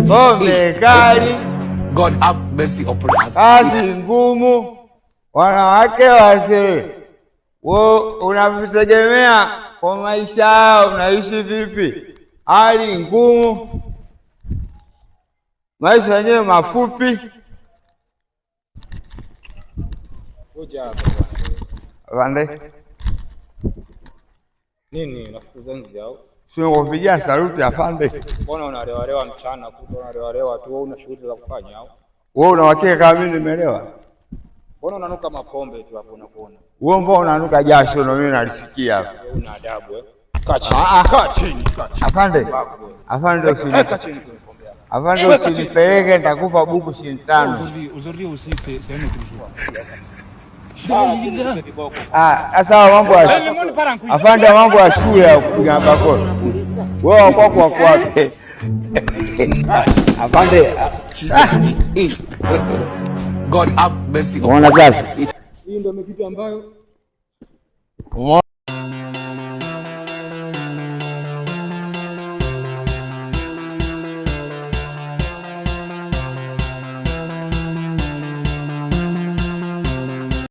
Pombe kali, God have mercy upon us. kazi ngumu, wanawake wazee. Wewe unavitegemea kwa maisha yao, unaishi vipi? Hali ngumu, maisha yenyewe mafupi. Afande. Nini unafukuza nzi au? Sio kupigia saluti afande. Mbona unalewa mchana kuto unalewa tu, wewe una shughuli za kufanya au? Wewe unawakika kama mimi nimelewa? Mbona unanuka mapombe tu hapo unakuona? Wewe mbona unanuka jasho na mimi nalisikia hapo? Wewe una adabu eh? Kaa chini. Afande. Afande usini. Afande usinipeleke nitakupa buku shilingi 5. Aujourd'hui aussi c'est un autre jour. Sasa mambo ya afande, mambo ya shule ya kupiga bakora. Wewe wako kwa wapi? Afande. God have mercy upon us. Unaona kazi? Hii ndio kitu ambayo